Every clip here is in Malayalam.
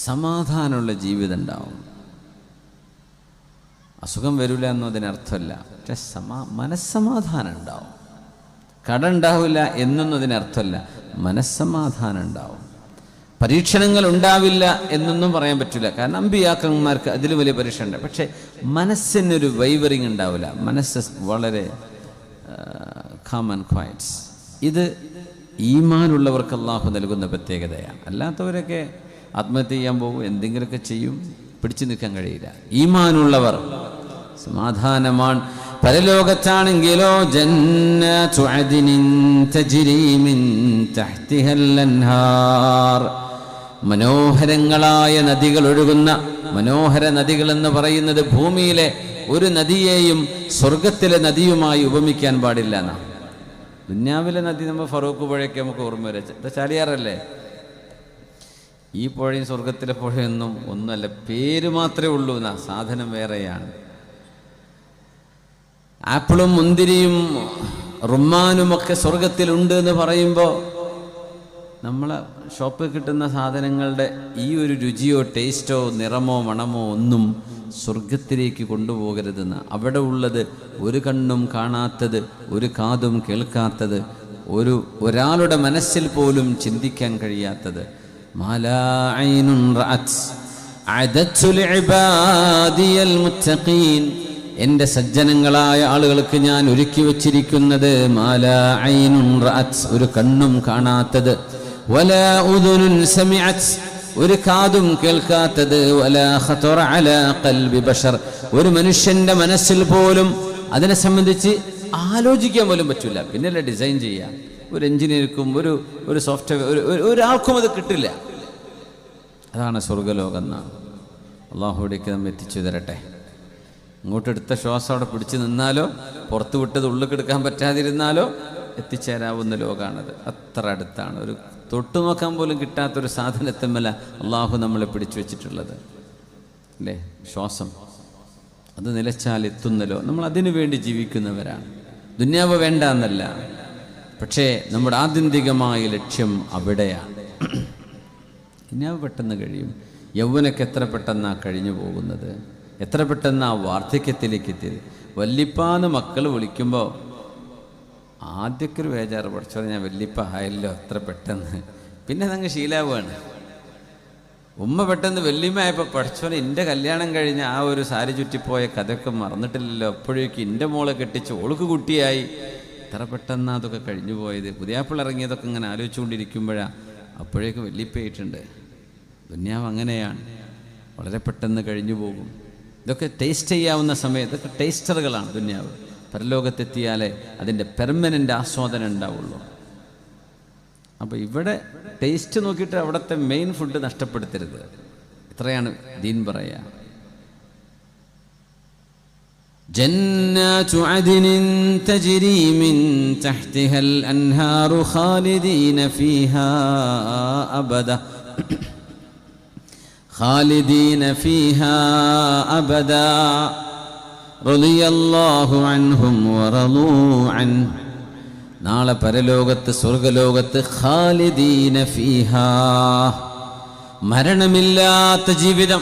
സമാധാനമുള്ള ജീവിതം ഉണ്ടാവും. അസുഖം വരില്ല എന്നതിനർത്ഥമല്ല, പക്ഷെ മനസ്സമാധാനം ഉണ്ടാവും. കട ഉണ്ടാവില്ല എന്നൊന്നും അതിനർത്ഥമല്ല, മനസ്സമാധാനം ഉണ്ടാവും. പരീക്ഷണങ്ങൾ ഉണ്ടാവില്ല എന്നൊന്നും പറയാൻ പറ്റില്ല, കാരണം അമ്പിയാക്കന്മാർക്ക് അതിൽ വലിയ പരീക്ഷ ഉണ്ട്. പക്ഷെ മനസ്സിനൊരു വൈവറിങ് ഉണ്ടാവില്ല, മനസ്സ് വളരെ കാം ആൻഡ് ക്വയറ്റ്സ്. ഇത് ഈമാനുള്ളവർക്ക് അള്ളാഹു നൽകുന്ന പ്രത്യേകതയാണ്. അല്ലാത്തവരൊക്കെ ആത്മഹത്യ ചെയ്യാൻ പോകും, എന്തെങ്കിലുമൊക്കെ ചെയ്യും, പിടിച്ചു നിൽക്കാൻ കഴിയില്ല. ഈമാനുള്ളവർ സമാധാനമാണ്. പരലോകത്താണെങ്കിലോ ജന്നതു അദ്നിൻ തജ്രി മിൻ തഹ്തിഹൽ അൻഹാർ, മനോഹരങ്ങളായ നദികൾ ഒഴുകുന്ന, മനോഹര നദികൾ എന്ന് പറയുന്നത് ഭൂമിയിലെ ഒരു നദിയെയും സ്വർഗത്തിലെ നദിയുമായി ഉപമിക്കാൻ പാടില്ല എന്നാണ്. ദുന്യാവിലെ നദി നമ്മൾ ഫറൂഖ് പുഴയൊക്കെ നമുക്ക് ഓർമ്മ വരെ ചാലിയാറല്ലേ. ഈ പുഴയും സ്വർഗത്തിലെ പുഴയൊന്നും ഒന്നുമല്ല, പേര് മാത്രമേ ഉള്ളൂ എന്നാ, സാധനം വേറെയാണ്. ആപ്പിളും മുന്തിരിയും റുമ്മാനുമൊക്കെ സ്വർഗത്തിലുണ്ട് എന്ന് പറയുമ്പോൾ നമ്മളെ ഷോപ്പിൽ കിട്ടുന്ന സാധനങ്ങളുടെ ഈ ഒരു രുചിയോ ടേസ്റ്റോ നിറമോ മണമോ ഒന്നും സ്വർഗത്തിലേക്ക് കൊണ്ടുപോകരുതെന്ന്. അവിടെ ഉള്ളത് ഒരു കണ്ണും കാണാത്തത്, ഒരു കാതും കേൾക്കാത്തത്, ഒരാളുടെ മനസ്സിൽ പോലും ചിന്തിക്കാൻ കഴിയാത്തത്. മാലാ ഐനുൻ റഅത് അദത്തു ലിഇബാദിയൽ മുത്തഖീൻ, എൻ്റെ സജ്ജനങ്ങളായ ആളുകൾക്ക് ഞാൻ ഒരുക്കി വച്ചിരിക്കുന്നത് മാലാ ഐനുൻ റഅത്, ഒരു കണ്ണും കാണാത്തത്, വലാ ഉദുനുൻ സമിഅത്, ഒരു കാതും കേൾക്കാത്തത്, വലാ ഖതറ അലാ ഖൽബി ബശർ, ഒരു മനുഷ്യന്റെ മനസ്സിൽ പോലും അതിനെ സംബന്ധിച്ച് ആലോചിക്കാൻ പോലും പറ്റില്ല. പിന്നല്ലേ ഡിസൈൻ ചെയ്യാം. ഒരു എഞ്ചിനീയർക്കും ഒരു സോഫ്റ്റ്വെയർ ഒരാൾക്കും അത് കിട്ടില്ല. അതാണ് സ്വർഗലോകം എന്നാണ്. അള്ളാഹുവിടേക്ക് നമ്മെ എത്തിച്ചു തരട്ടെ. ഇങ്ങോട്ടെടുത്ത ശ്വാസം അവിടെ പിടിച്ചു നിന്നാലോ, പുറത്തു വിട്ടത് ഉള്ളിലെടുക്കാൻ പറ്റാതിരുന്നാലോ എത്തിച്ചേരാവുന്ന ലോകമാണത്. അത്ര അടുത്താണ്. ഒരു തൊട്ടു നോക്കാൻ പോലും കിട്ടാത്തൊരു സാധനത്തിന്മേല അള്ളാഹു നമ്മളെ പിടിച്ചു വെച്ചിട്ടുള്ളത് അല്ലേ. ശ്വാസം അത് നിലച്ചാൽ എത്തുന്നല്ലോ. നമ്മൾ അതിനു വേണ്ടി ജീവിക്കുന്നവരാണ്. ദുന്യാവ് വേണ്ട എന്നല്ല, പക്ഷേ നമ്മുടെ ആത്യന്തികമായ ലക്ഷ്യം അവിടെയാണ്. ദുന്യാവ് പെട്ടെന്ന് കഴിയും. യൗവനൊക്കെ എത്ര പെട്ടെന്നാണ് കഴിഞ്ഞു പോകുന്നത്, എത്ര പെട്ടെന്ന് ആ വാർദ്ധക്യത്തിലേക്ക് എത്തിയത്. വല്ലിപ്പാന്ന് മക്കൾ വിളിക്കുമ്പോൾ ആദ്യമൊക്കെ ഒരു ബേജാറ്, പഠിച്ചോ ഞാൻ വല്ലിപ്പ ആയല്ലോ എത്ര പെട്ടെന്ന്. പിന്നെ അതങ്ങ് ശീലാവുകയാണ്. ഉമ്മ പെട്ടെന്ന് വല്യമ്മയായപ്പോൾ പഠിച്ചോനെ എൻ്റെ കല്യാണം കഴിഞ്ഞ് ആ ഒരു സാരി ചുറ്റിപ്പോയ കഥയൊക്കെ മറന്നിട്ടില്ലല്ലോ, അപ്പോഴേക്കും എൻ്റെ മോളെ കെട്ടിച്ച് ഓൾക്ക് കുട്ടിയായി, എത്ര പെട്ടെന്ന് അതൊക്കെ കഴിഞ്ഞു പോയത്. പുതിയാപ്പിൾ ഇറങ്ങിയതൊക്കെ ഇങ്ങനെ ആലോചിച്ചുകൊണ്ടിരിക്കുമ്പോഴാണ് അപ്പോഴേക്കും വല്യപ്പയായിട്ടുണ്ട്. ദുന്യാവ് അങ്ങനെയാണ്, വളരെ പെട്ടെന്ന് കഴിഞ്ഞു പോകും. ഇതൊക്കെ ടേസ്റ്റ് ചെയ്യാവുന്ന സമയത്ത്, ഇതൊക്കെ ടേസ്റ്ററുകളാണ് ദുന്യാവ്. പരലോകത്തെത്തിയാലേ അതിൻ്റെ പെർമനൻ്റ് ആസ്വാദനം ഉണ്ടാവുള്ളൂ. അപ്പോൾ ഇവിടെ ടേസ്റ്റ് നോക്കിയിട്ട് അവിടുത്തെ മെയിൻ ഫുഡ് നഷ്ടപ്പെടുത്തരുത്. ഇത്രയാണ് ദീൻ പറയുക. ജന്നാതു അദ്നിൻ തജ്രി മിൻ തഹ്തിഹൽ അൻഹാറു ഖാലിദീന ഫീഹാ അബദ ഖാലിദീന ഫീഹാ അബദ റളിയല്ലാഹു അൻഹും വറളൂ അൻ. നാളെ പരലോകത്ത് സ്വർഗലോകത്ത് ഖാലിദീന ഫീഹാ, മരണമില്ലാത്ത ജീവിതം.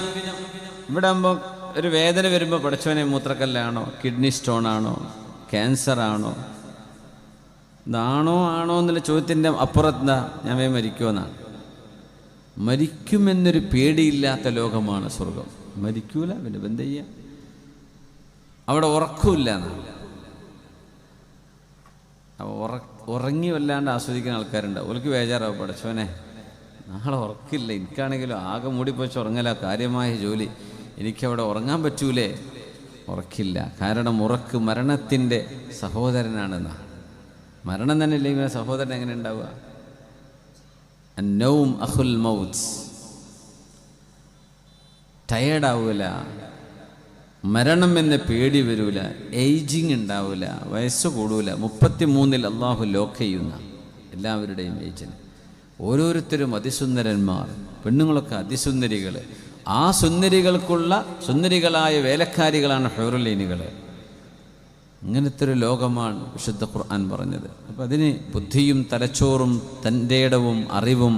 ഇവിടെ ആകുമ്പോൾ ഒരു വേദന വരുമ്പോൾ പഠിച്ചവനെ മൂത്രക്കല്ലാണോ, കിഡ്നി സ്റ്റോണാണോ, ക്യാൻസറാണോ, ഇതാണോ ആണോ എന്നുള്ള ചോദ്യത്തിൻ്റെ അപ്പുറത്ത് ഞാൻ മരിക്കുമെന്നാണ്. മരിക്കുമെന്നൊരു പേടിയില്ലാത്ത ലോകമാണ് സ്വർഗം. മരിക്കൂല, പിന്നെ എന്ത് ചെയ്യാം. അവിടെ ഉറക്കമില്ല എന്നാണ്. ഉറങ്ങി വല്ലാണ്ട് ആസ്വദിക്കുന്ന ആൾക്കാരുണ്ട്. അവർക്ക് ബേജാറാവും, പഠിച്ചവനെ നാളെ ഉറക്കില്ല, എനിക്കാണെങ്കിലും ആകെ മൂടിപ്പോച്ച് ഉറങ്ങല, കാര്യമായ ജോലി, എനിക്കവിടെ ഉറങ്ങാൻ പറ്റൂലേ. ഉറക്കില്ല, കാരണം ഉറക്ക് മരണത്തിൻ്റെ സഹോദരനാണെന്നാ. മരണം തന്നെ ഇല്ലെങ്കിൽ സഹോദരൻ എങ്ങനെ ഉണ്ടാവുക? അന്നൗം അഖുൽ മൗത്ത്. ടയേർഡാവൂല, മരണം എന്ന പേടി വരൂല, ഏജിങ് ഉണ്ടാവില്ല, വയസ്സ് കൂടൂല. 33 അള്ളാഹു ലോക്ക് ചെയ്യുന്ന എല്ലാവരുടെയും ഏജിന്. ഓരോരുത്തരും അതിസുന്ദരന്മാർ, പെണ്ണുങ്ങളൊക്കെ അതിസുന്ദരികൾ. ആ സുന്ദരികൾക്കുള്ള സുന്ദരികളായ വേലക്കാരികളാണ് ഹൂറുലൈനുകൾ. ഇങ്ങനത്തെ ഒരു ലോകമാണ് വിശുദ്ധ ഖുർആൻ പറഞ്ഞത്. അപ്പം അതിന് ബുദ്ധിയും തലച്ചോറും തൻ്റെ ഇടവും അറിവും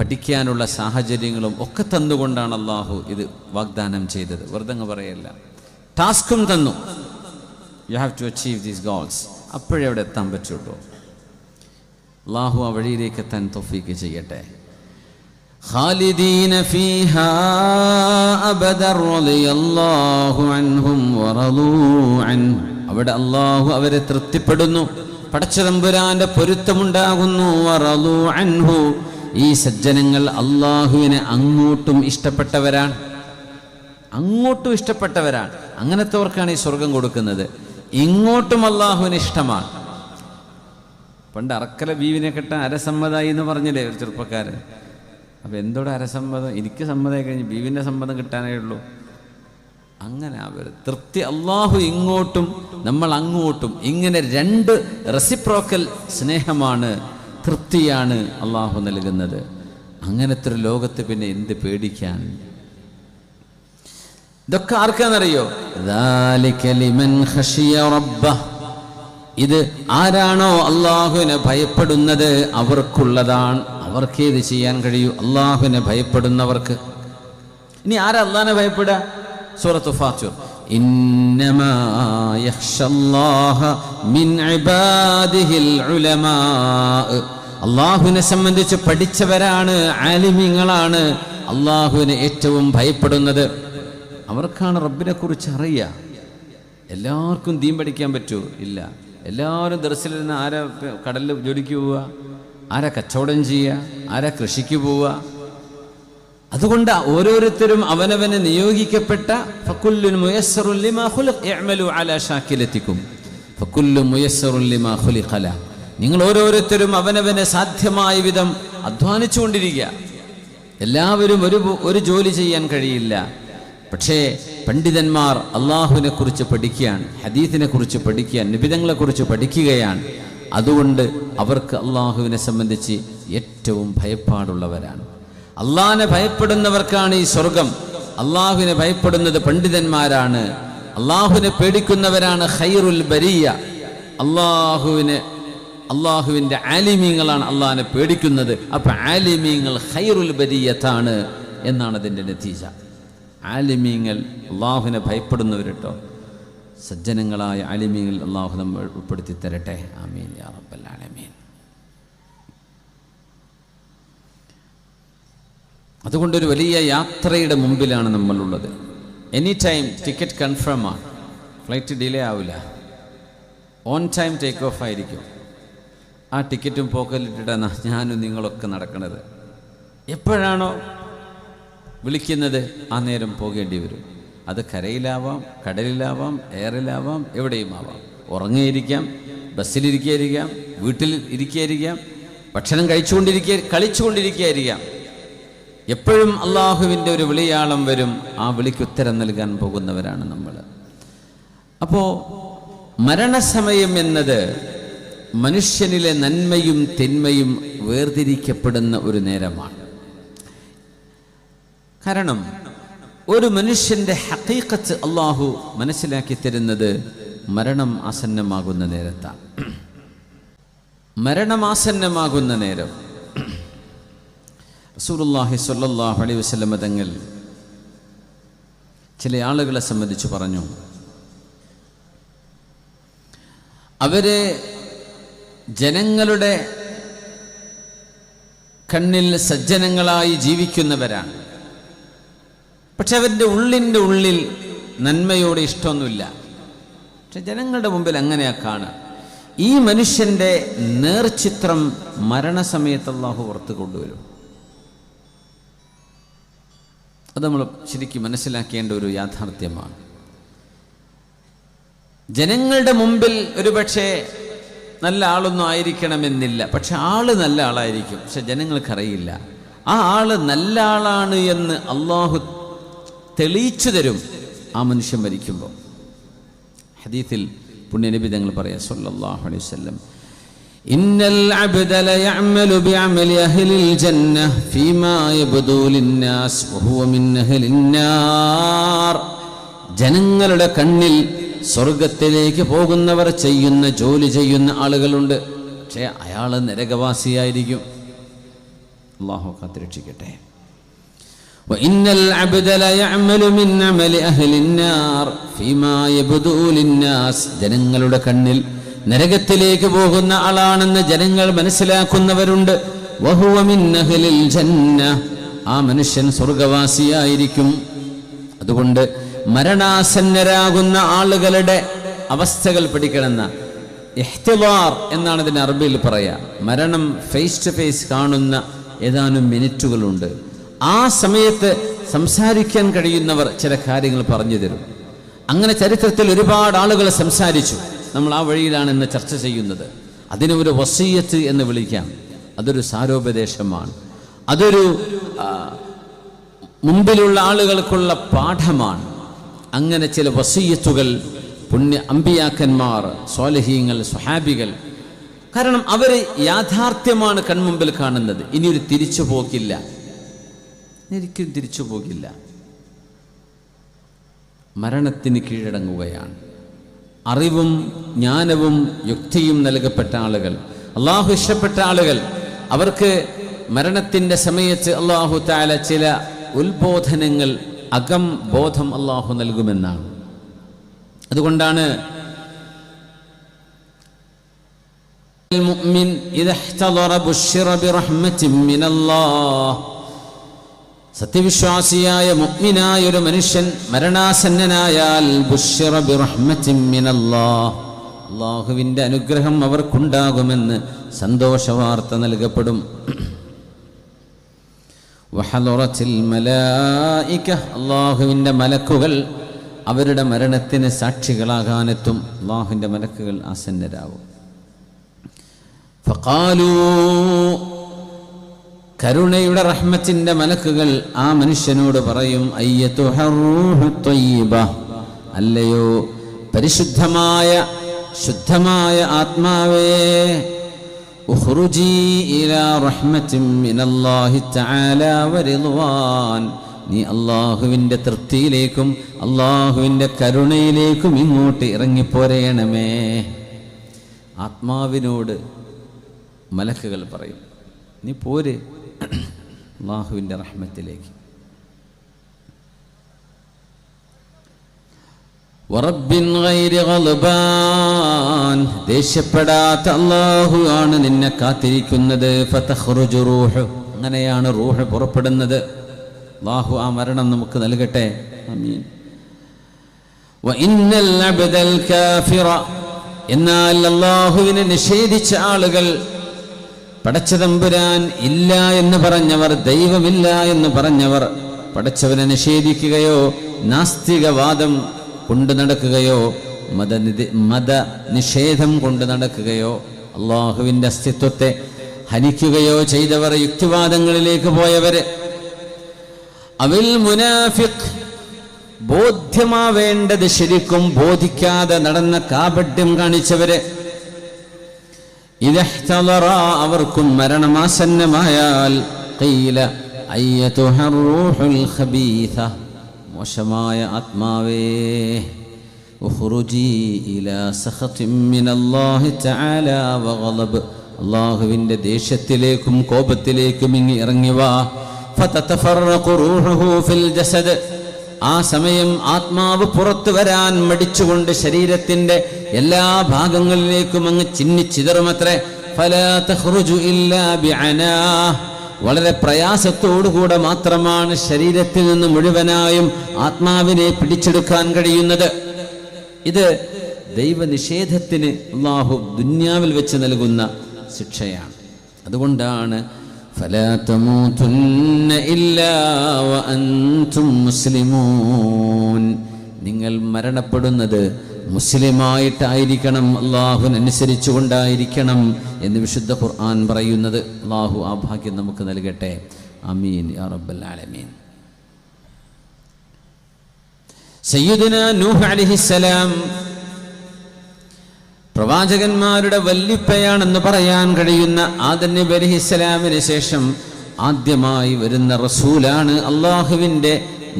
പഠിക്കാനുള്ള സാഹചര്യങ്ങളും ഒക്കെ തന്നുകൊണ്ടാണ് അള്ളാഹു ഇത് വാഗ്ദാനം ചെയ്തത്. വെറുതെ അങ്ങ് പറയല്ല, ടാസ്കും തന്നു. You have to achieve these goals. അപ്പോഴേ അവിടെ എത്താൻ പറ്റുള്ളൂ. അള്ളാഹു ആ വഴിയിലേക്ക് എത്താൻ തൗഫീക്ക് ചെയ്യട്ടെ. ഖാലിദീന ഫീഹാ അബദർ റളിയല്ലാഹു അൻഹും വറളൂ അൻഹു. അവിടെ അള്ളാഹു അവരെ തൃപ്തിപ്പെടുന്നു, പടച്ചതമ്പുരാന്റെ പൊരുത്തമുണ്ടാകുന്നു. വറളൂ അൻഹു, ഈ സജ്ജനങ്ങൾ അള്ളാഹുവിനെ അങ്ങോട്ടും ഇഷ്ടപ്പെട്ടവരാണ്, അങ്ങോട്ടും ഇഷ്ടപ്പെട്ടവരാണ്. അങ്ങനത്തെവർക്കാണ് ഈ സ്വർഗം കൊടുക്കുന്നത്. ഇങ്ങോട്ടും അള്ളാഹുവിന് ഇഷ്ടമാണ്. പണ്ട് അറക്കല ബീവിനെ കെട്ടാൻ അരസമ്മതായി എന്ന് പറഞ്ഞില്ലേ ഒരു ചെറുപ്പക്കാരൻ. അപ്പം എന്തോടെ അരസമ്മതം? എനിക്ക് സമ്മതമായി കഴിഞ്ഞ് ബീവിൻ്റെ സമ്മതം കിട്ടാനേ ഉള്ളൂ. അങ്ങനെ അവർ തൃപ്തി. അള്ളാഹു ഇങ്ങോട്ടും നമ്മൾ അങ്ങോട്ടും, ഇങ്ങനെ രണ്ട് റെസിപ്രോക്കൽ സ്നേഹമാണ്, തൃപ്തിയാണ് അള്ളാഹു നൽകുന്നത്. അങ്ങനത്തെ ഒരു ലോകത്ത് പിന്നെ എന്ത് പേടിക്കാൻ? ഇതൊക്കെ ആർക്കാന്നറിയോ? ദാലിക ലിമൻ ഖശിയ റബ്ബഹ്. ഇത് ആരാണോ അള്ളാഹുവിനെ ഭയപ്പെടുന്നത് അവർക്കുള്ളതാണ്. അവർക്ക് ഇത് ചെയ്യാൻ കഴിയൂ, അള്ളാഹുവിനെ ഭയപ്പെടുന്നവർക്ക്. ഇനി ആരാ അള്ളാഹിനെ ഭയപ്പെടുക? സൂറത്ത് ഫാത്തിർ, ഇന്നമാ യഖ്ശല്ലാഹ മിൻ ഇബാദിഹിൽ ഉലമാ. അള്ളാഹുവിനെ സംബന്ധിച്ച് പഠിച്ചവരാണ്, ആലിമീങ്ങളാണ് അള്ളാഹുവിനെ ഏറ്റവും ഭയപ്പെടുന്നത്. അവർക്കാണ് റബ്ബിനെ കുറിച്ച് അറിയുക. എല്ലാവർക്കും ദീൻ പഠിക്കാൻ പറ്റുമോ? ഇല്ല. എല്ലാവരും ദർസിൽ നിന്ന് ആരാ കടലിൽ ജോലിക്ക് പോവുക, ആരാ കച്ചവടം ചെയ്യുക, ആരാ കൃഷിക്ക് പോവുക. അതുകൊണ്ട് ഓരോരുത്തരും അവനവന് നിയോഗിക്കപ്പെട്ട ഫകുല്ലുൻ മുയസ്സറുൻ ലിമാ ഖുലിഖ ഇഅ്മലു അലാ ശാകിലതികും ഫകുല്ലുൻ മുയസ്സറുൻ ലിമാ ഖുലിഖ ല. നിങ്ങൾ ഓരോരുത്തരും അവനവന് സാധ്യമായ വിധം അധ്വാനിച്ചുകൊണ്ടിരിക്കുക. എല്ലാവരും ഒരു ജോലി ചെയ്യാൻ കഴിയില്ല. പക്ഷേ പണ്ഡിതന്മാർ അള്ളാഹുവിനെ കുറിച്ച് പഠിക്കുകയാണ്, ഹദീസിനെ കുറിച്ച് പഠിക്കുകയാണ്, നിബിധങ്ങളെ കുറിച്ച് പഠിക്കുകയാണ്. അതുകൊണ്ട് അവർക്ക് അള്ളാഹുവിനെ സംബന്ധിച്ച് ഏറ്റവും ഭയപ്പാടുള്ളവരാണ്. അള്ളാഹിനെ ഭയപ്പെടുന്നവർക്കാണ് ഈ സ്വർഗം. അള്ളാഹുവിനെ ഭയപ്പെടുന്നത് പണ്ഡിതന്മാരാണ്, അള്ളാഹുവിനെ പേടിക്കുന്നവരാണ് ഖൈറുൽ ബരിയ. അള്ളാഹുവിൻ്റെ ആലിമീങ്ങളാണ് അള്ളാഹിനെ പേടിക്കുന്നത്. അപ്പം ആലിമീങ്ങൾ ഖൈറുൽ ബരിയത്താണ് എന്നാണ് അതിൻ്റെ നതീജ. ആലിമീങ്ങൾ അള്ളാഹുവിനെ ഭയപ്പെടുന്നവരിട്ടോ, സജ്ജനങ്ങളായ ആലിമീങ്ങൾ അള്ളാഹു നമ്മൾ ഉൾപ്പെടുത്തി തരട്ടെ. ആമീൻ യാ റബ്ബൽ ആലമീൻ. അതുകൊണ്ടൊരു വലിയ യാത്രയുടെ മുമ്പിലാണ് നമ്മളുള്ളത്. എനി ടൈം ടിക്കറ്റ് കൺഫേം ആണ്, ഫ്ലൈറ്റ് ഡിലേ ആവില്ല, ഓൺ ടൈം ടേക്ക് ഓഫ് ആയിരിക്കും. ആ ടിക്കറ്റും പോക്കറ്റിട്ടാണ് ഞാനും നിങ്ങളൊക്കെ നടക്കുന്നത്. എപ്പോഴാണോ വിളിക്കുന്നത് ആ നേരം പോകേണ്ടി വരും. അത് കരയിലാവാം, കടലിലാവാം, എയറിലാവാം, എവിടെയും ആവാം. ഉറങ്ങിയിരിക്കാം, ബസ്സിലിരിക്കുകയായിരിക്കാം, വീട്ടിൽ ഇരിക്കുകയായിരിക്കാം, ഭക്ഷണം കളിച്ചുകൊണ്ടിരിക്കുകയായിരിക്കാം. എപ്പോഴും അള്ളാഹുവിൻ്റെ ഒരു വിളിയാളം വരും. ആ വിളിക്ക് ഉത്തരം നൽകാൻ പോകുന്നവരാണ് നമ്മൾ. അപ്പോൾ മരണസമയം എന്നത് മനുഷ്യനിലെ നന്മയും തിന്മയും വേർതിരിക്കപ്പെടുന്ന ഒരു നേരമാണ്. കാരണം ഒരു മനുഷ്യൻ്റെ ഹഖീഖത്ത് അള്ളാഹു മനസ്സിലാക്കി തരുന്നത് മരണം ആസന്നമാകുന്ന നേരത്താണ്. മരണമാസന്നമാകുന്ന നേരം റസൂലുള്ളാഹി സ്വല്ലല്ലാഹു അലൈഹി വസല്ലം തങ്ങൾ ചില ആളുകളെ സംബന്ധിച്ച് പറഞ്ഞു, അവര് ജനങ്ങളുടെ കണ്ണിൽ സജ്ജനങ്ങളായി ജീവിക്കുന്നവരാണ്. പക്ഷെ അവരുടെ ഉള്ളിൽ നന്മയോട് ഇഷ്ടമൊന്നുമില്ല. പക്ഷെ ജനങ്ങളുടെ മുമ്പിൽ അങ്ങനെയാ കാണുക. ഈ മനുഷ്യൻ്റെ നേർചിത്രം മരണസമയത്ത് അല്ലാഹു പുറത്ത് കൊണ്ടുവരും. അത് നമ്മൾ ശരിക്കും മനസ്സിലാക്കേണ്ട ഒരു യാഥാർത്ഥ്യമാണ്. ജനങ്ങളുടെ മുമ്പിൽ ഒരുപക്ഷെ നല്ല ആളൊന്നും ആയിരിക്കണമെന്നില്ല, പക്ഷെ ആള് നല്ല ആളായിരിക്കും. പക്ഷെ ജനങ്ങൾക്കറിയില്ല ആ ആള് നല്ല ആളാണ് എന്ന്. അള്ളാഹു തെളിയിച്ചു തരും ആ മനുഷ്യൻ മരിക്കുമ്പോൾ. ഹദീസിൽ പുണ്യനബി തങ്ങൾ പറയാ സല്ലല്ലാഹു അലൈഹി വസല്ലം, ഇന്നൽ അബ്ദ ലയഅമലു ബിഅമലി അഹ്ലിൽ ജന്ന ഫീമാ യബ്ദു ലിന്നാസ് വഹുവ മിൻ അഹ്ലിൻ നാർ. ജനങ്ങളുടെ കണ്ണിൽ സ്വർഗത്തിലേക്ക് പോകുന്നവർ ചെയ്യുന്ന ജോലി ചെയ്യുന്ന ആളുകളുണ്ട്. പക്ഷേ അയാൾ നരകവാസിയായിരിക്കും. അല്ലാഹു കാത്തുരക്ഷിക്കട്ടെ. വഇന്നൽ അബ്ദ ലയഅമലു മിൻ അമലി അഹ്ലിൻ നാർ ഫീമാ യബ്ദു ലിന്നാസ്. ജനങ്ങളുടെ കണ്ണിൽ നരകത്തിലേക്ക് പോകുന്ന ആളാണെന്ന് ജനങ്ങൾ മനസ്സിലാക്കുന്നവരുണ്ട്. വഹുവ മിൻ അഹ്ലിൽ ജന്ന. ആ മനുഷ്യൻ സ്വർഗവാസിയായിരിക്കും. അതുകൊണ്ട് മരണാസന്നരാകുന്ന ആളുകളുടെ അവസ്ഥകൾ പഠിക്കണമെന്ന ഇഹ്തിളാർ എന്നാണ് ഇതിന് അറബിയിൽ പറയാ. മരണം ഫേസ് ടു ഫേസ് കാണുന്ന ഏതാനും മിനിറ്റുകളുണ്ട്. ആ സമയത്ത് സംസാരിക്കാൻ കഴിയുന്നവർ ചില കാര്യങ്ങൾ പറഞ്ഞു തരും. അങ്ങനെ ചരിത്രത്തിൽ ഒരുപാട് ആളുകൾ സംസാരിച്ചു. നമ്മൾ ആ വഴിയിലാണ് ഇന്ന് ചർച്ച ചെയ്യുന്നത്. അതിനെ ഒരു വസിയ്യത്ത് എന്ന് വിളിക്കാം. അതൊരു സാരോപദേശമാണ്. അതൊരു മുമ്പിലുള്ള ആളുകൾക്കുള്ള പാഠമാണ്. അങ്ങനെ ചില വസിയ്യത്തുകൾ പുണ്യ അമ്പിയാക്കന്മാർ, സ്വാലിഹീങ്ങൾ, സ്വഹാബികൾ, കാരണം അവർ യാഥാർത്ഥ്യമാണ് കൺമുമ്പിൽ കാണുന്നത്. ഇനിയൊരു തിരിച്ചു പോക്കില്ല, ഒരിക്കലും തിരിച്ചു പോകില്ല. മരണത്തിന് കീഴടങ്ങുകയാണ്. അറിവും ജ്ഞാനവും യുക്തിയും നൽകപ്പെട്ട ആളുകൾ, അള്ളാഹു ഇഷ്ടപ്പെട്ട ആളുകൾ, അവർക്ക് മരണത്തിൻ്റെ സമയത്ത് അള്ളാഹു തആല ചില ഉത്ബോധനങ്ങൾ, അകം ബോധം അള്ളാഹു നൽകുമെന്നാണ്. അതുകൊണ്ടാണ് മുഅ്മിൻ ഇദാ ഇഹ്തളറ ബുശ്ശിറ ബിറഹ്മത്തിൻ മിനല്ലാഹ്. സത്യവിശ്വാസിയായ മുഅ്മിനായ ഒരു മനുഷ്യൻ മരണാസന്നനായാൽ ബുശ്ശിറ ബിറഹ്മത്തിൻ മിനല്ലാഹ്, അല്ലാഹുവിൻ്റെ അനുഗ്രഹം അവർക്കുണ്ടാകുമെന്ന് സന്തോഷവാർത്ത നൽകപ്പെടും. വഹളറത്തിൽ മലായിക, അല്ലാഹുവിൻ്റെ മലക്കുകൾ അവരുടെ മരണത്തിന് സാക്ഷികളാകാനെത്തും. അല്ലാഹുവിൻ്റെ മലക്കുകൾ ആസന്നരാകും. ഫഖാലൂ, കരുണയുടെ റഹ്മത്തിൻ്റെ മലക്കുകൾ ആ മനുഷ്യനോട് പറയും, അയ്യതുഹർ റൂഹു ത്വയ്യിബ, അല്ലയോ പരിശുദ്ധമായ ശുദ്ധമായ ആത്മാവേ, ഉഖ്റുജി ഇലാ റഹ്മത്തിൻ മിനല്ലാഹി തആല വറിദ്വാൻ, നീ അല്ലാഹുവിൻ്റെ തൃപ്തിയിലേക്കും അല്ലാഹുവിൻ്റെ കരുണയിലേക്കും ഇങ്ങോട്ട് ഇറങ്ങിപ്പോരേണമേ. ആത്മാവിനോട് മലക്കുകൾ പറയും, നീ പോര് അല്ലാഹുവിൻ്റെ റഹ്മത്തിലേക്ക്. വറബ്ബിൻ ഗൈരി ഗളബാൻ, ദേഷ്യപ്പെടാത്ത അല്ലാഹു ആണ് നിന്നെ കാത്തിരിക്കുന്നത്. ഫതഖ്റുജു റൂഹ്, അങ്ങനെയാണ് റൂഹ് പുറപ്പെടുന്നത്. അല്ലാഹു ആ മരണം നമുക്ക് നൽകട്ടെ. ആമീൻ. വഇന്നൽ അബ്ദൽ കാഫിറ, എന്നാൽ അല്ലാഹുവിനെ നിഷേധിച്ച ആളുകൾ, പടച്ചതമ്പുരാൻ ഇല്ല എന്ന് പറഞ്ഞവർ, ദൈവമില്ല എന്ന് പറഞ്ഞവർ, പടച്ചവനെ നിഷേധിക്കുകയോ നാസ്തികവാദം കൊണ്ട് നടക്കുകയോ മത നിഷേധം കൊണ്ട് നടക്കുകയോ അള്ളാഹുവിൻ്റെ അസ്തിത്വത്തെ ഹനിക്കുകയോ ചെയ്തവർ, യുക്തിവാദങ്ങളിലേക്ക് പോയവര്, അവിൽ മുനാഫിഖ്, ബോധ്യമാവേണ്ടത് ശരിക്കും ബോധിക്കാതെ നടന്ന കാപട്യം കാണിച്ചവര്, ഇദഹ്തളറ, അവർക്കും മരണമാസന്നമായാൽ, ഖീല അയ്യതുഹർ റൂഹുൽ ഖബീഥ, മോശമായ ആത്മാവേ, ഉഖ്റുജി ഇലാ സഖത്തിൻ മിനല്ലാഹി തആല വഗളബ്, അല്ലാഹുവിൻ്റെ ദേഷ്യത്തിലേക്കും കോപത്തിലേക്കും ഇറങ്ങി വാ. ഫതതഫറഖു റൂഹുഹു ഫിൽ ജസദ്, ആ സമയം ആത്മാവ് പുറത്തു വരാൻ മടിച്ചുകൊണ്ട് ശരീരത്തിൻ്റെ എല്ലാ ഭാഗങ്ങളിലേക്കും അങ്ങ് ചിന്നിച്ചിതറുമത്രേ. ഫലാ തഖ്റുജു ഇല്ലാ ബിഅനാ, വളരെ പ്രയാസത്തോടുകൂടെ മാത്രമാണ് ശരീരത്തിൽ നിന്ന് മുഴുവനായും ആത്മാവിനെ പിടിച്ചെടുക്കാൻ കഴിയുന്നത്. ഇത് ദൈവനിഷേധത്തിന് അല്ലാഹു ദുന്യാവിൽ വെച്ച് നൽകുന്ന ശിക്ഷയാണ്. അതുകൊണ്ടാണ് ഫലാ തമൂതുന്ന ഇല്ലാ വഅൻതും മുസ്ലിമൂൻ, നിങ്ങൾ മരണപ്പെടുന്നത് മുസ്ലിമായിട്ടായിരിക്കണം, അല്ലാഹുവിനനുസരിച്ചുകൊണ്ടായിരിക്കണം എന്ന് വിശുദ്ധ ഖുർആൻ പറയുന്നത്. അല്ലാഹു ആ ഭാഗ്യം നമുക്ക് നൽകട്ടെ. ആമീൻ യാ റബ്ബൽ ആലമീൻ. സയ്യിദുനാ നൂഹ് അലൈഹിസ്സലാം പ്രവാചകന്മാരുടെ വല്ലിപ്പയാണെന്ന് പറയാൻ കഴിയുന്ന ആദം നബി അലൈഹിസ്സലാമിന് ശേഷം ആദ്യമായി വരുന്ന റസൂലാണ്, അള്ളാഹുവിൻ്റെ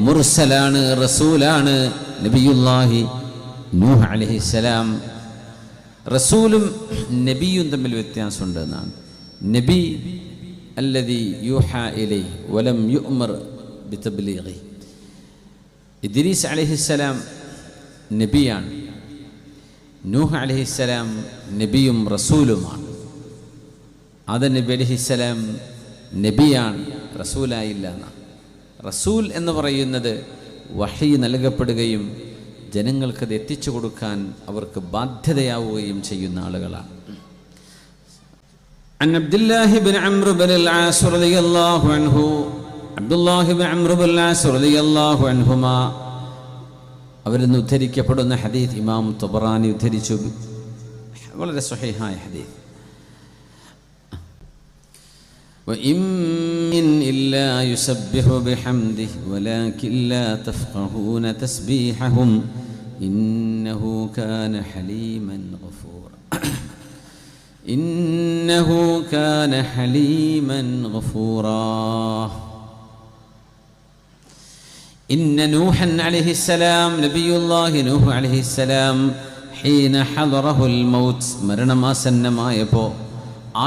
മുർസലാണ്, റസൂലാണ് നബിയുല്ലാഹി നൂഹ് അലൈഹിസ്സലാം. റസൂലും നബിയും തമ്മിൽ വ്യത്യാസമുണ്ട് എന്നാണ്. നബി الذي يوحى إليه ولم يؤمر بتبليغه. ഇദ്രീസ് അലൈഹിസ്സലാം നബിയാണ്, നൂഹ് അലൈഹിസ്സലാം നബിയും റസൂലുമാണ്. ആദം നബി അലൈഹിസ്സലാം നബിയാണ്, റസൂലായില്ല എന്നാണ്. റസൂൽ എന്ന് പറയുന്നത് വഹി നൽകപ്പെടുകയും ജനങ്ങൾക്കത് എത്തിച്ചു കൊടുക്കാൻ അവർക്ക് ബാധ്യതയാവുകയും ചെയ്യുന്ന ആളുകളാണ്. عن عبد الله بن عمرو بن العاص رضي الله عنه عبد الله بن عمرو بن العاص رضي الله عنهما അവരിന്ന് ഉദ്ധരിക്കപ്പെടുന്ന ഹദീസ് ഇമാം തബറാനി ഉദ്ധരിച്ചു. വളരെ സ്വഹീഹായ ഹദീസ്. وإن من إلا يسبح بحمده ولكن لا تفقهون تسبيحهم إنه كان حليما غفورا إنه كان حليما غفورا. إن نوحا عليه السلام نبي الله نوح عليه السلام حين حضره الموت മരണമാസന്നമായപ്പോൾ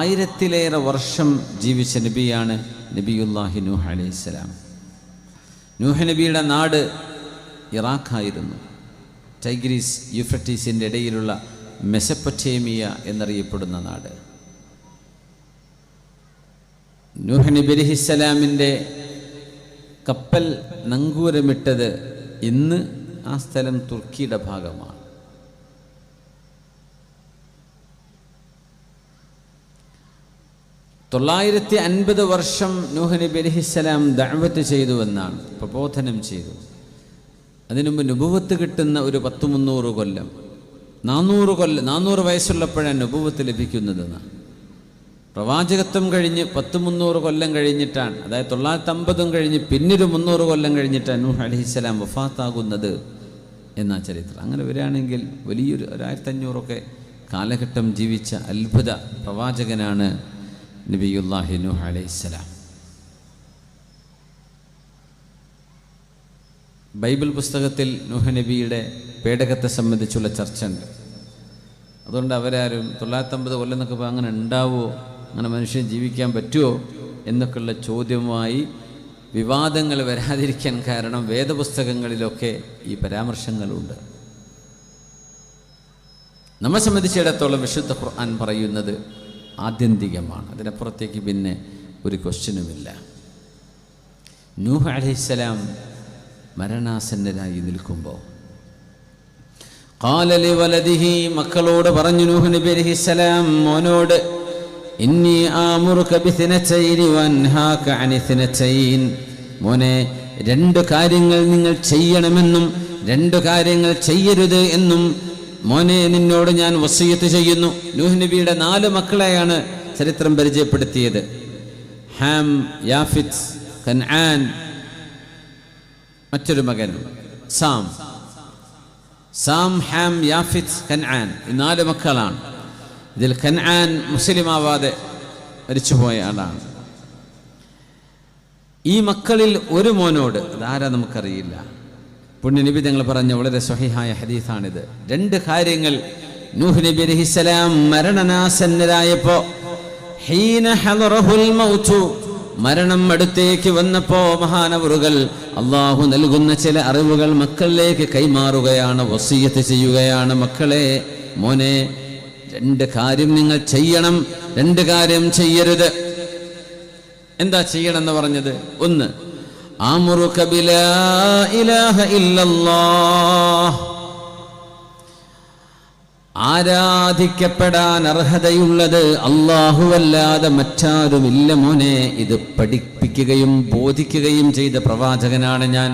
1000-ലേറെ വർഷം ജീവിച്ച നബിയാണ് നബിയുല്ലാഹി നൂഹ് അലൈഹിസ്സലാം. നൂഹ് നബിയുടെ നാട് ഇറാഖായിരുന്നു. ടൈഗ്രീസ് യൂഫ്രട്ടീസിൻ്റെ ഇടയിലുള്ള മെസപ്പൊട്ടേമിയ എന്നറിയപ്പെടുന്ന നാട്. നൂഹ് നബി അലൈഹിസ്സലാമിൻ്റെ കപ്പൽ നങ്കൂരമിട്ടത് ഇന്ന് ആ സ്ഥലം തുർക്കിയുടെ ഭാഗമാണ്. തൊള്ളായിരത്തി വർഷം നൂഹ് നബി അലൈഹിസ്സലാം ദഅവത്ത് ചെയ്തുവെന്നാണ്, പ്രബോധനം ചെയ്തു. അതിനുമുമ്പ് നുബുവത്ത് കിട്ടുന്ന ഒരു 300 കൊല്ലം 400 വയസ്സുള്ളപ്പോഴാണ് നുബുവത്ത് ലഭിക്കുന്നതെന്നാണ്. പ്രവാചകത്വം കഴിഞ്ഞ് 300 കൊല്ലം കഴിഞ്ഞിട്ടാണ്, അതായത് 950 കഴിഞ്ഞ് പിന്നൊരു 300 കൊല്ലം കഴിഞ്ഞിട്ടാണ് നൂഹ് അലൈഹിസ്സലാം വഫാത്താകുന്നത് എന്നാ ചരിത്രം. അങ്ങനെ വരികയാണെങ്കിൽ വലിയൊരു 1500 കാലഘട്ടം ജീവിച്ച അത്ഭുത പ്രവാചകനാണ് നബിയുല്ലാഹി നൂഹ് അലൈഹിസ്സലാം. ബൈബിൾ പുസ്തകത്തിൽ നൂഹ് നബിയുടെ പേടകത്തെ സംബന്ധിച്ചുള്ള ചർച്ച ഉണ്ട്. അതുകൊണ്ട് അവരാരും 950 കൊല്ലം എന്നൊക്കെ അങ്ങനെ ഉണ്ടാവുമോ, അങ്ങനെ മനുഷ്യൻ ജീവിക്കാൻ പറ്റുമോ എന്നൊക്കെയുള്ള ചോദ്യവുമായി വിവാദങ്ങൾ വരാതിരിക്കാൻ കാരണം വേദപുസ്തകങ്ങളിലൊക്കെ ഈ പരാമർശങ്ങളുണ്ട്. നമ്മെ സംബന്ധിച്ചിടത്തോളം വിശുദ്ധ ഖുർആൻ പറയുന്നത് ആത്യന്തികമാണ്, അതിനപ്പുറത്തേക്ക് പിന്നെ ഒരു ക്വസ്റ്റ്യനുമില്ല. നൂഹ് അലൈഹിസ്സലാം മരണാസന്നരായി നിൽക്കുമ്പോൾ ഖാല ലിവലദിഹി, മക്കളോട് പറഞ്ഞു നൂഹ് നബി അലൈഹിസ്സലാം മോനോട്, ഇന്നി ആമുറുക ബിസ്നതൈനി വൻഹാക അനിസ്നതൈൻ, മോനെ 2 കാര്യങ്ങൾ നിങ്ങൾ ചെയ്യണമെന്നും 2 കാര്യങ്ങൾ ചെയ്യരുത് എന്നും മോനെ നിന്നോട് ഞാൻ വസിയത്ത് ചെയ്യുന്നു. നൂഹ് നബിയുടെ 4 മക്കളെയാണ് ചരിത്രം പരിചയപ്പെടുത്തിയത്. ഹാം, യാഫിത്ത്, കൻആൻ, മറ്റൊരു മകൻ സാം. ഹാം, യാഫിത്ത്, കൻആൻ, ഈ 4 മക്കളാണ്. ഇതിൽ കൻആൻ മുസ്ലിമാവാതെ മരിച്ചുപോയ ആളാണ്. ഈ മക്കളിൽ ഒരു മോനോട്, അതാരാ നമുക്കറിയില്ല, പുണ്യനബി തങ്ങൾ പറഞ്ഞ വളരെ സ്വഹീഹായ ഹദീസാണിത്. 2 കാര്യങ്ങൾ നൂഹ് നബി അലൈഹിസ്സലാം മരണനാസന്നരായപ്പോൾ, ഹീന ഹദറഹുൽ മൗതു, മരണം അടുത്തേക്ക് വന്നപ്പോൾ മഹാനവറുകൾ അള്ളാഹു നൽകുന്ന ചില അറിവുകൾ മക്കളിലേക്ക് കൈമാറുകയാണ്, വസിയത്ത് ചെയ്യുകയാണ്. മക്കളെ, മോനെ, 2 കാര്യം നിങ്ങൾ ചെയ്യണം, 2 കാര്യം ചെയ്യരുത്. എന്താ ചെയ്യണം എന്ന് പറഞ്ഞത്? 1, ആമുറുക ബിലാ ഇലാഹ ഇല്ലല്ലാഹ്, ആരാധിക്കപ്പെടാൻ അർഹതയുള്ളത് അല്ലാഹുവല്ലാതെ മറ്റാരുമില്ല മോനെ. ഇത് പഠിപ്പിക്കുകയും ബോധിക്കുകയും ചെയ്ത പ്രവാചകനാണ് ഞാൻ.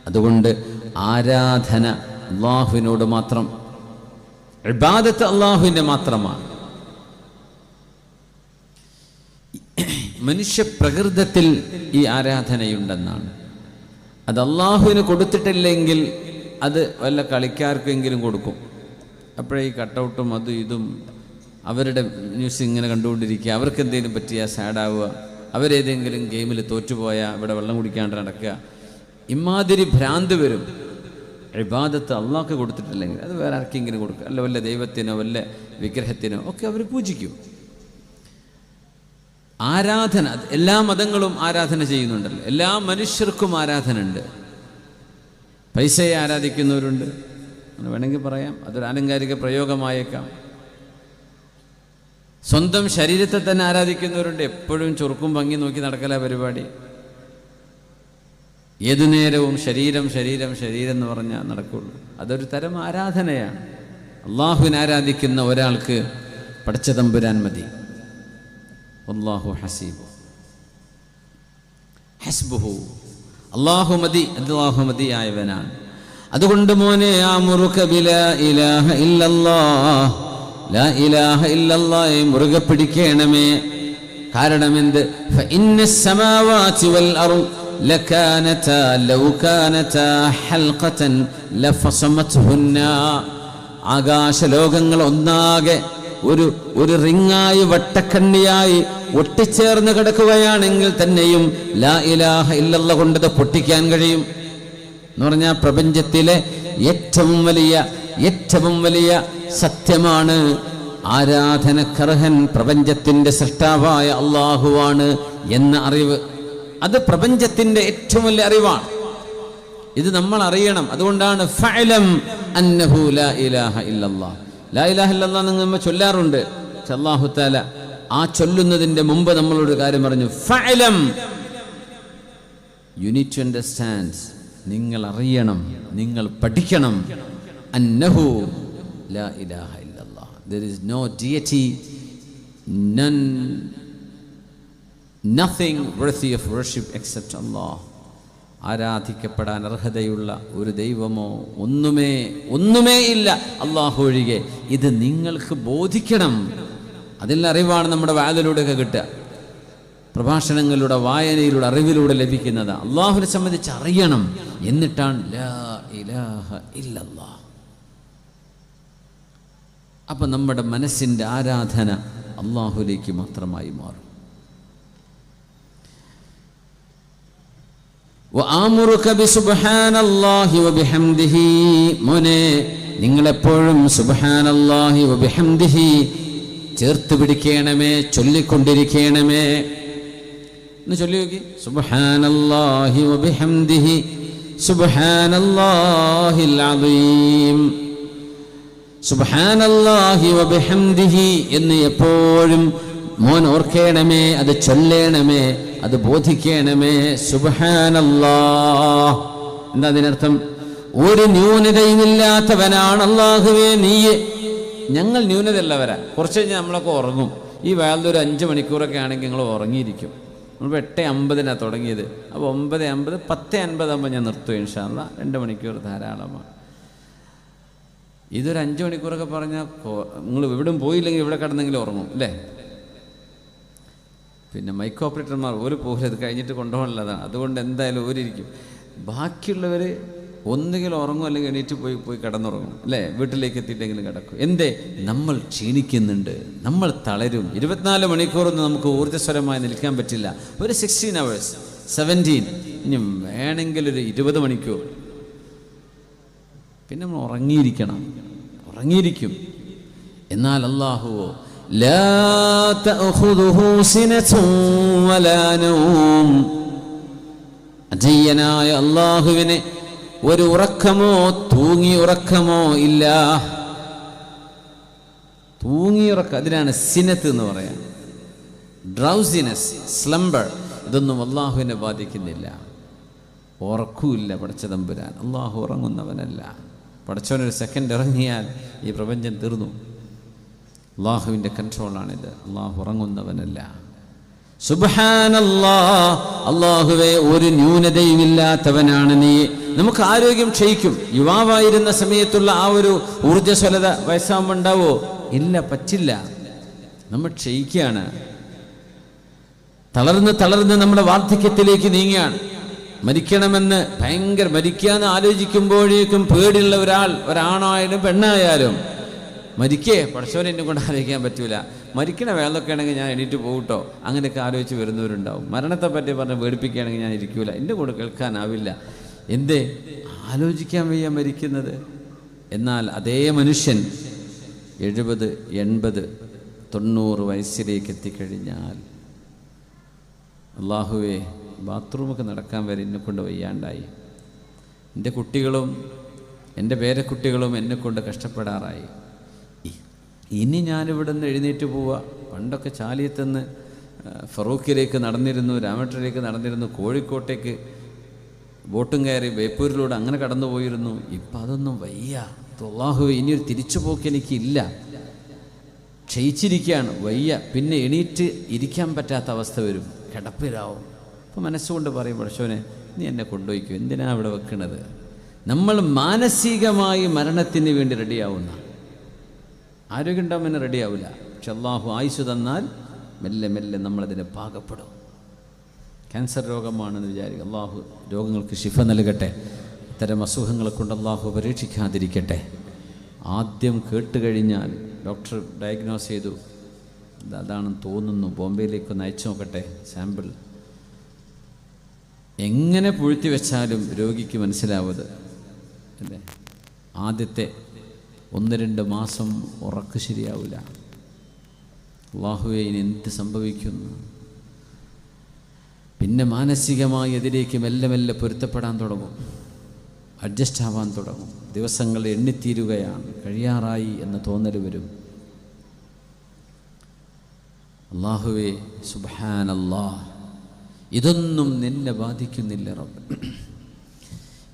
അതുകൊണ്ട് ആരാധന അല്ലാഹുവിനോട് മാത്രം, ഇബാദത്ത് അല്ലാഹുവിൻ്റെ മാത്രമാണ്. മനുഷ്യ പ്രകൃതത്തിൽ ഈ ആരാധനയുണ്ടെന്നാണ്. അത് അല്ലാഹുവിന് കൊടുത്തിട്ടില്ലെങ്കിൽ അത് വല്ല കളിക്കാർക്കെങ്കിലും കൊടുക്കും. അപ്പോഴേ ഈ കട്ടൗട്ടും അതും ഇതും അവരുടെ ന്യൂസ് ഇങ്ങനെ കണ്ടുകൊണ്ടിരിക്കുക, അവർക്ക് എന്തെങ്കിലും പറ്റിയാൽ സാഡാവുക, അവരേതെങ്കിലും ഗെയിമിൽ തോറ്റുപോയാൽ ഇവിടെ വെള്ളം കുടിക്കാണ്ട് നടക്കുക, ഇമാതിരി ഭ്രാന്ത് വരും. ഇബാദത്ത് അള്ളാഹ്ക്ക് കൊടുത്തിട്ടില്ലെങ്കിൽ അത് വേറെ ആർക്കെങ്കിലും കൊടുക്കുക, അല്ല വല്ല ദൈവത്തിനോ വല്ല വിഗ്രഹത്തിനോ ഒക്കെ അവർ പൂജിക്കും. ആരാധന, എല്ലാ മതങ്ങളും ആരാധന ചെയ്യുന്നുണ്ടല്ലോ, എല്ലാ മനുഷ്യർക്കും ആരാധന ഉണ്ട്. പൈസയെ ആരാധിക്കുന്നവരുണ്ട്, അങ്ങനെ വേണമെങ്കിൽ പറയാം, അതൊരു ആലങ്കാരിക പ്രയോഗമായേക്കാം. സ്വന്തം ശരീരത്തെ തന്നെ ആരാധിക്കുന്നവരുണ്ട്, എപ്പോഴും ചുറുക്കും ഭംഗി നോക്കി നടക്കല പരിപാടി. ഏതു നേരവും ശരീരം ശരീരം ശരീരം എന്ന് പറഞ്ഞാൽ നടക്കുള്ളൂ. അതൊരു തരം ആരാധനയാണ്. അള്ളാഹുവിനെ ആരാധിക്കുന്ന ഒരാൾക്ക് പടച്ച തമ്പുരാൻ മതി. അല്ലാഹു ഹസീബു ഹസ്ബുഹു, അല്ലാഹു മതി, അല്ലാഹു മതിയായവനാണ്. അതുകൊണ്ട് മോനെ, ആമുറുക ബിലാ ഇലാഹ ഇല്ലല്ലാഹ്, ലാ ഇലാഹ ഇല്ലല്ലാഹ് മുറുകെ പിടിക്കണമേ. കാരണം എന്ത്? ഫഇന്നസ് സമാവാതി വൽ അർദ് ലകാനതാ ലൗ കാനതാ ഹൽഖതൻ ലഫസമത്ഹുന്ന. ആകാശലോകങ്ങൾ ഒന്നാകെ ഒരു റിങ്ങായി, വട്ടക്കണ്ണിയായി ഒട്ടിച്ചേർന്ന് കിടക്കുകയാണെങ്കിൽ തന്നെയും ലാ ഇലാഹ ഇല്ലല്ലാഹ് കൊണ്ടത് പൊട്ടിക്കാൻ കഴിയും എന്ന് പറഞ്ഞാൽ പ്രപഞ്ചത്തിലെ ഏറ്റവും വലിയ സത്യമാണ്. ആരാധനക്കർഹൻ പ്രപഞ്ചത്തിന്റെ സൃഷ്ടാവായ അള്ളാഹുവാണ് എന്ന അറിവ്, അത് പ്രപഞ്ചത്തിന്റെ ഏറ്റവും വലിയ അറിവാണ്. ഇത് നമ്മൾ അറിയണം. അതുകൊണ്ടാണ് ഫഅലം അന്നഹു ലാ ഇലാഹ ഇല്ലല്ലാഹ്, ലാ ഇലാഹ ഇല്ലല്ലാഹ് നമ്മൾ ചൊല്ലാറുണ്ട്. അല്ലാഹു തആല ആ ചൊല്ലുന്നതിന്റെ മുമ്പ് നമ്മളൊരു കാര്യം പറഞ്ഞു, ഫഅലം, യു നീഡ് ടു അണ്ടർസ്റ്റാൻഡ്, നിങ്ങൾ അറിയണം, നിങ്ങൾ പഠിക്കണം, അന്നഹു ലാ ഇലാഹ ഇല്ലല്ലാഹ്, there is no deity, nothing worthy of worship except Allah. ആരാധിക്കപ്പെടാൻ അർഹതയുള്ള ഒരു ദൈവമോ ഒന്നുമേ ഇല്ല അല്ലാഹു ഒഴികെ. ഇത് നിങ്ങൾക്ക് ബോധിക്കണം. അതിൽ അറിവാണ് നമ്മുടെ വായനയിലൂടെയൊക്കെ കിട്ടുക, പ്രഭാഷണങ്ങളിലൂടെ, വായനയിലൂടെ, അറിവിലൂടെ ലഭിക്കുന്നത്. അള്ളാഹുവിനെ സംബന്ധിച്ച് അറിയണം, എന്നിട്ടാണ് ലാ ഇലാഹ ഇല്ലല്ലാഹ്. അപ്പം നമ്മുടെ മനസ്സിൻ്റെ ആരാധന അള്ളാഹുലേക്ക് മാത്രമായി മാറും. വആമുറുക ബിസുബ്ഹാനല്ലാഹി വബിഹംദിഹി, മോനെ നിങ്ങളെപ്പോഴും സുബ്ഹാനല്ലാഹി വബിഹംദിഹി ചേർത്ത് പിടിക്കണമേ, ചൊല്ലിക്കൊണ്ടിരിക്കണമേ. എന്ന് ചൊല്ലി നോക്കി, സുബ്ഹാനല്ലാഹി വബിഹംദിഹി സുബ്ഹാനല്ലാഹിൽ അദീം, സുബ്ഹാനല്ലാഹി വബിഹംദിഹി എന്ന് എപ്പോഴും മോൻ ഓർക്കണമേ, അത് ചൊല്ലണമേ, അത് ബോധിക്കണമേ. സുബ്ഹാനല്ലാഹ് എന്താ അതിനർത്ഥം? ഒരു ന്യൂനതയുമില്ലാത്തവനാണ് അല്ലാഹുവേ നീ. ഞങ്ങൾ ന്യൂനതയുള്ളവരാ. കുറച്ച് കഴിഞ്ഞാൽ നമ്മളൊക്കെ ഉറങ്ങും. ഈ വേളയിൽ ഒരു 5 മണിക്കൂറൊക്കെ ആണെങ്കിൽ നിങ്ങൾ ഉറങ്ങിയിരിക്കും. നമ്മളിപ്പോൾ 8:50 തുടങ്ങിയത്, അപ്പോൾ 9:50 10:50 ആകുമ്പോൾ ഞാൻ നിർത്തും ഇൻഷാ അല്ലാഹ്. 2 മണിക്കൂർ ധാരാളമാണ്. ഇതൊരു 5 മണിക്കൂറൊക്കെ പറഞ്ഞാൽ നിങ്ങൾ എവിടെയും പോയില്ലെങ്കിൽ ഇവിടെ കിടന്നെങ്കിലും ഉറങ്ങും അല്ലേ? പിന്നെ മൈക്ക് ഓപ്പറേറ്റർമാർ ഒരു പോലും ഇത് കഴിഞ്ഞിട്ട് കൊണ്ടുപോകാനുള്ളതാണ്. അതുകൊണ്ട് എന്തായാലും ഓരിയിരിക്കും. ബാക്കിയുള്ളവർ ഒന്നുകിൽ ഉറങ്ങും, അല്ലെങ്കിൽ എണീറ്റ് പോയി കിടന്നുറങ്ങും അല്ലേ? വീട്ടിലേക്ക് എത്തിയിട്ടെങ്കിലും കിടക്കും. എന്തേ? നമ്മൾ ക്ഷീണിക്കുന്നുണ്ട്, നമ്മൾ തളരും. 24 മണിക്കൂറൊന്നും നമുക്ക് ഊർജ്ജസ്വരമായി നിൽക്കാൻ പറ്റില്ല. ഒരു 16 hours 17, ഇനി വേണമെങ്കിൽ ഒരു 20 മണിക്കൂർ പിന്നെ നമ്മൾ ഉറങ്ങിയിരിക്കും. എന്നാൽ അല്ലാഹുവോ ലാ തഅഖുദുഹു സിനതുൻ വലാ നൗം, അജയ്യനായ അല്ലാഹുവിനെ ഒരു ഉറക്കമോ തൂങ്ങിയുറക്കമോ ഇല്ല. തൂങ്ങിയുറക്കം, അതിനാണ് സിനത്ത് എന്ന് പറയാം. ഡ്രൗസിനെസ്, സ്ലംബർ, ഇതൊന്നും അല്ലാഹുവിനെ ബാധിക്കുന്നില്ല. ഉറക്കമില്ല പടച്ച തമ്പുരാൻ. അല്ലാഹു ഉറങ്ങുന്നവനല്ല. പടച്ചവനൊരു സെക്കൻഡ് ഇറങ്ങിയാൽ ഈ പ്രപഞ്ചം തീർന്നു. അല്ലാഹുവിൻ്റെ കൺട്രോളാണിത്. അല്ലാഹു ഉറങ്ങുന്നവനല്ല. സുബ്ഹാനല്ലാഹ്, അല്ലാഹുവേ ഒരു ന്യൂനതയുമില്ലാത്തവനാണ് നീ. നമുക്ക് ആരോഗ്യം ക്ഷയിക്കും. യുവാവായിരുന്ന സമയത്തുള്ള ആ ഒരു ഊർജ്ജസ്വലത വയസ്സാകുമ്പോൾ ഉണ്ടാവോ? ഇല്ല, പറ്റില്ല. നമ്മൾ ക്ഷയിക്കുകയാണ്. തളർന്ന് നമ്മുടെ വാർദ്ധക്യത്തിലേക്ക് നീങ്ങുകയാണ്. മരിക്കണമെന്ന് മരിക്കാന്ന് ആലോചിക്കുമ്പോഴേക്കും പേടിയുള്ള ഒരാണായാലും പെണ്ണായാലും മരിക്കേ, പഠിച്ചവനെ എന്നെ കൊണ്ട് ആലോചിക്കാൻ പറ്റൂല. മരിക്കണ വേളൊക്കെ ആണെങ്കിൽ ഞാൻ എണീറ്റ് പോകട്ടോ, അങ്ങനെയൊക്കെ ആലോചിച്ച് വരുന്നവരുണ്ടാവും. മരണത്തെപ്പറ്റി പറഞ്ഞ് പേടിപ്പിക്കുകയാണെങ്കിൽ ഞാൻ ഇരിക്കൂല, എൻ്റെ കൂടെ കേൾക്കാനാവില്ല. എന്തേ? ആലോചിക്കാൻ വയ്യ മരിക്കുന്നത്. എന്നാൽ അതേ മനുഷ്യൻ 70, 80, 90 വയസ്സിലേക്ക് എത്തിക്കഴിഞ്ഞാൽ അള്ളാഹുവേ ബാത്റൂമൊക്കെ നടക്കാൻ വരെ എന്നെക്കൊണ്ട് വയ്യാണ്ടായി. എൻ്റെ കുട്ടികളും എൻ്റെ പേരക്കുട്ടികളും എന്നെക്കൊണ്ട് കഷ്ടപ്പെടാറായി. ഇനി ഞാനിവിടെ നിന്ന് എഴുന്നേറ്റ് പോവുക. പണ്ടൊക്കെ ചാലിയത്തുനിന്ന് ഫറൂഖിലേക്ക് നടന്നിരുന്നു, രാമേട്ടരിലേക്ക് നടന്നിരുന്നു, കോഴിക്കോട്ടേക്ക് ബോട്ടും കയറി ബേപ്പൂരിലൂടെ അങ്ങനെ കടന്നു പോയിരുന്നു. ഇപ്പം അതൊന്നും വയ്യ. അള്ളാഹുവേ ഇനിയൊരു തിരിച്ചുപോക്ക് എനിക്കില്ല, ക്ഷയിച്ചിരിക്കുകയാണ്, വയ്യ. പിന്നെ എണീറ്റ് ഇരിക്കാൻ പറ്റാത്ത അവസ്ഥ വരും, കിടപ്പിലാവും. അപ്പോൾ മനസ്സുകൊണ്ട് പറയും, പടച്ചോനെ നീ എന്നെ കൊണ്ടുപോയിക്കോ, എന്തിനാ ഇവിടെ വെക്കണത്? നമ്മൾ മാനസികമായി മരണത്തിന് വേണ്ടി റെഡിയാവുന്ന, ആരോഗ്യം ഉണ്ടാവുമ്പോൾ റെഡിയാവില്ല. പക്ഷെ അള്ളാഹു ആയുസ് തന്നാൽ മെല്ലെ മെല്ലെ നമ്മളതിനെ പാകപ്പെടും. ക്യാൻസർ രോഗമാണെന്ന് വിചാരിക്കുക, അള്ളാഹു രോഗങ്ങൾക്ക് ശിഫ നൽകട്ടെ. ഇത്തരം അസുഖങ്ങളെ കൊണ്ട് അള്ളാഹു പരീക്ഷിക്കാതിരിക്കട്ടെ. ആദ്യം കേട്ടുകഴിഞ്ഞാൽ ഡോക്ടർ ഡയഗ്നോസ് ചെയ്തു, അതാണെന്ന് തോന്നുന്നു, ബോംബെയിലേക്കൊന്ന് അയച്ചു നോക്കട്ടെ സാമ്പിൾ. എങ്ങനെ പുഴുത്തി വെച്ചാലും രോഗിക്ക് മനസ്സിലാവത് അല്ലേ? ആദ്യത്തെ 1-2 മാസം ഉറക്ക് ശരിയാവില്ല. അല്ലാഹുവേ ഇനി എന്ത് സംഭവിക്കുന്നു? പിന്നെ മാനസികമായി അതിലേക്ക് മെല്ലെ മെല്ലെ പൊരുത്തപ്പെടാൻ തുടങ്ങും, അഡ്ജസ്റ്റ് ആവാൻ തുടങ്ങും. ദിവസങ്ങൾ എണ്ണിത്തീരുകയാണ്, കഴിയാറായി എന്ന തോന്നൽ വരും. അല്ലാഹുവേ സുബ്ഹാനല്ലാഹ്, ഇതൊന്നും നിന്നെ ബാധിക്കുന്നില്ല റബ്ബ്,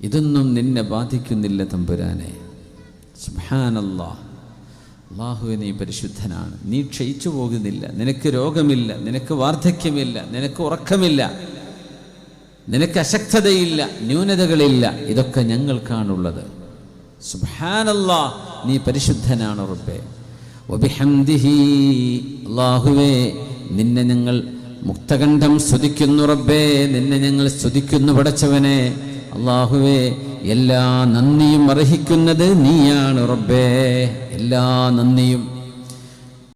ഇതൊന്നും നിന്നെ ബാധിക്കുന്നില്ല തമ്പുരാനെ. സുബ്ഹാനല്ലാഹ്, അല്ലാഹുവേ നീ പരിശുദ്ധനാണ്, നീ ക്ഷയിച്ചു പോകുന്നില്ല, നിനക്ക് രോഗമില്ല, നിനക്ക് വാർദ്ധക്യമില്ല, നിനക്ക് ഉറക്കമില്ല, നിനക്ക് അശക്തതയില്ല, ന്യൂനതകളില്ല. ഇതൊക്കെ ഞങ്ങൾക്കാണുള്ളത്. സുബ്ഹാനല്ലാഹ്, നീ പരിശുദ്ധനാണ് റബ്ബേ. വബിഹംദിഹി, അല്ലാഹുവേ നിന്നെ ഞങ്ങൾ മുക്തകണ്ഠം സ്തുതിക്കുന്നു റബ്ബേ, നിന്നെ ഞങ്ങൾ സ്തുതിക്കുന്നു പടച്ചവനെ. അല്ലാഹുവേ എല്ലാ നന്ദിയും അർഹിക്കുന്നത് നീയാണ് റബ്ബേ, എല്ലാ നന്ദിയും